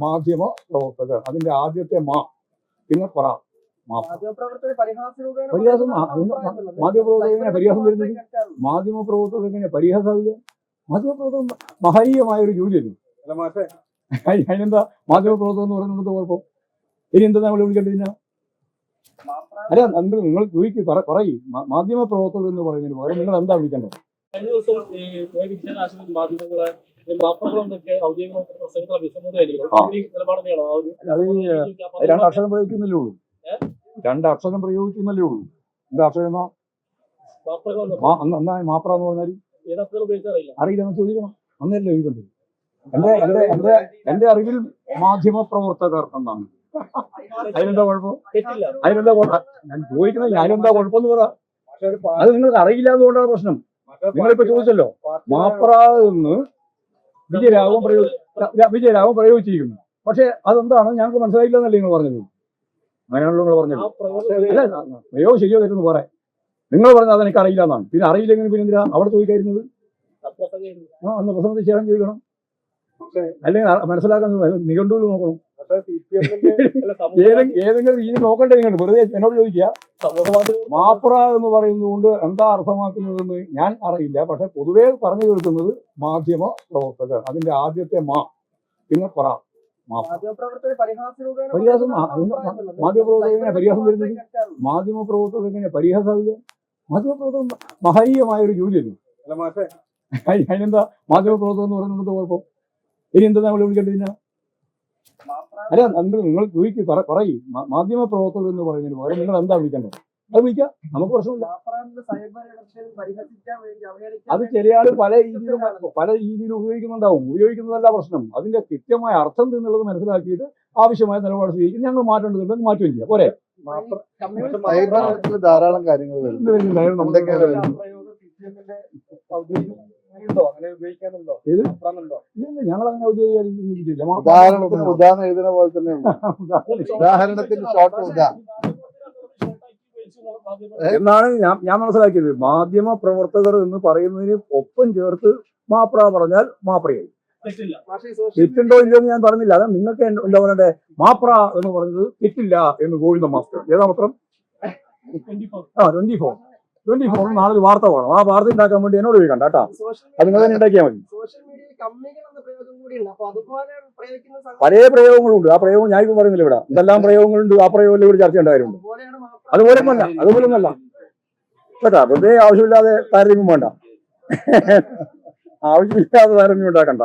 മാധ്യമ പ്രവർത്തകർ. അതിന്റെ ആദ്യത്തെ മാ പിന്നെ പറ പരിഹാസം. മാധ്യമപ്രവർത്തകനെ പരിഹാസം വരുന്നത് മാധ്യമപ്രവർത്തകനെ പരിഹാസമില്ല. മാധ്യമപ്രവർത്തകൻ മഹനീയമായ ഒരു ജോലിയല്ലേ. അതിനെന്താ മാധ്യമപ്രവർത്തകം എന്ന് പറയുന്നത് കുഴപ്പം? ഇനി എന്താ നമ്മൾ വിളിക്കേണ്ടതില്ല? അല്ല, നിങ്ങൾ ചോദിക്കും പറയും മാധ്യമപ്രവർത്തകർ എന്ന് പറയുന്നതിന് പകരം നിങ്ങൾ എന്താ വിളിക്കേണ്ടത്? കഴിഞ്ഞ ദിവസം ഈ മാധ്യമങ്ങളെ അത് രണ്ടക്ഷരം പ്രയോഗിക്കുന്നല്ലേ ഉള്ളൂ. രണ്ടക്ഷരം പ്രയോഗിക്കുന്നല്ലേ ഉള്ളൂ. എന്താ അക്ഷരം? എന്നാ മാപ്ര എന്ന് പറഞ്ഞാൽ അറിയില്ല, എന്ന് ചോദിക്കണം. അന്നേരല്ലേ ചോദിക്കണ്ടത്. എന്റെ അറിവിൽ മാധ്യമ പ്രവർത്തകർ എന്നാണ്. അതിനെന്താ കുഴപ്പം? അതിനെന്താ കുഴപ്പം? ഞാൻ ചോദിക്കുന്നത് അതിനെന്താ കുഴപ്പം എന്ന് പറ. അത് നിങ്ങൾക്ക് അറിയില്ല അതുകൊണ്ടാണ് പ്രശ്നം. നിങ്ങളിപ്പോ ചോദിച്ചല്ലോ, മാപ്ര എന്ന് വിജയരാഘവൻ പ്രയോഗിച്ചിരിക്കുന്നു. പക്ഷെ അതെന്താണ് ഞങ്ങൾക്ക് മനസ്സിലായില്ല എന്നല്ലേ നിങ്ങൾ പറഞ്ഞത്? അങ്ങനെയാണല്ലോ നിങ്ങൾ പറഞ്ഞത്. അല്ല, പ്രയോഗം ശരിയോ തെറ്റെന്ന് പറയാം. നിങ്ങൾ പറഞ്ഞത് അതെനിക്ക് അറിയില്ല എന്നാണ്. പിന്നെ അറിയില്ലെങ്കിൽ പിന്നെ എന്തിനാ അവിടെ ചോദിക്കായിരുന്നത്? അന്ന് പ്രസംഗത്തിൽ ചേരാൻ ചോദിക്കണം. അല്ലെങ്കിൽ മനസ്സിലാക്കാൻ നിഘണ്ടുവിൽ നോക്കണം. ഏതെങ്കിലും രീതി നോക്കണ്ടേ? നിങ്ങൾ വെറുതെ എന്നോട് ചോദിക്കുക. മാപ്ര എന്ന് പറയുന്നതുകൊണ്ട് എന്താ അർത്ഥമാക്കുന്നതെന്ന് ഞാൻ അറിയില്ല. പക്ഷെ പൊതുവേ പറഞ്ഞു കേൾക്കുന്നത് മാധ്യമ പ്രവർത്തകർ. അതിന്റെ ആദ്യത്തെ മാ പിന്നെ പറ പരിഹാസം. മാധ്യമപ്രവർത്തകനെ പരിഹാസം വരുന്നത് മാധ്യമപ്രവർത്തകനെ പരിഹാസമില്ല. മാധ്യമപ്രവർത്തകൻ മഹനീയമായ ഒരു ജോലിയല്ലേ. അതിനെന്താ മാധ്യമപ്രവർത്തകം എന്ന് പറയുന്നത് കുഴപ്പം? ഇനി എന്താ നമ്മൾ വിളിക്കേണ്ടതില്ല? അല്ല, നിങ്ങൾ ചോദിക്കും പറയും മാധ്യമപ്രവർത്തകർ എന്ന് പറയുന്നതിന് പകരം നിങ്ങൾ എന്താ വിളിക്കേണ്ടത്? അത് വിളിക്കാം, നമുക്ക് പ്രശ്നമില്ല. അത് ചില ആള് പല രീതിയിൽ ഉപയോഗിക്കുന്നതല്ല പ്രശ്നം. അതിന്റെ കൃത്യമായ അർത്ഥം എന്നുള്ളത് മനസ്സിലാക്കിയിട്ട് ആവശ്യമായ നിലപാട് സ്വീകരിക്കും. ഞങ്ങൾ മാറ്റേണ്ടതുണ്ടെങ്കിൽ മാറ്റുകയും ചെയ്യാം. പോരെ? ധാരാളം കാര്യങ്ങൾ ഞങ്ങൾ അങ്ങനെ ഔദ്യോഗിക ഉദാഹരണം എഴുതുന്ന പോലെ തന്നെ ഉദാഹരണത്തിന് എന്നാണ് ഞാൻ മനസ്സിലാക്കിയത്. മാധ്യമ പ്രവർത്തകർ എന്ന് പറയുന്നതിന് ഒപ്പം ചേർത്ത് മാപ്ര പറഞ്ഞാൽ മാപ്രയായി. തെറ്റുണ്ടോ ഇല്ലയോ എന്ന് ഞാൻ പറഞ്ഞില്ല. അത് നിങ്ങൾക്ക് എന്താ പറയണ്ടേ? മാപ്ര എന്ന് പറഞ്ഞത് തെറ്റില്ല എന്ന് ഗോവിന്ദ മാസ്റ്റർ. ഏതാ പത്രം? 24 നാളെ ഒരു വാർത്ത വേണം. ആ വാർത്ത ഉണ്ടാക്കാൻ വേണ്ടി എന്നോട് ചോദിക്കണ്ട കേട്ടോ. അത് നിങ്ങൾ തന്നെ ഉണ്ടാക്കിയാൽ മതി. പല പ്രയോഗങ്ങളുണ്ട്. ആ പ്രയോഗം ഞാൻ ഇപ്പം പറയുന്നില്ല ഇവിടെ. എന്തെല്ലാം പ്രയോഗങ്ങളുണ്ട്. ആ പ്രയോഗം ഇവിടെ ചർച്ച ഉണ്ടായിരുന്നു. അതുപോലൊന്നല്ല കേട്ടാ. വെറുതെ ആവശ്യമില്ലാതെ താരതമ്യം വേണ്ട. ആവശ്യമില്ലാതെ താരതമ്യം ഉണ്ടാക്കണ്ട.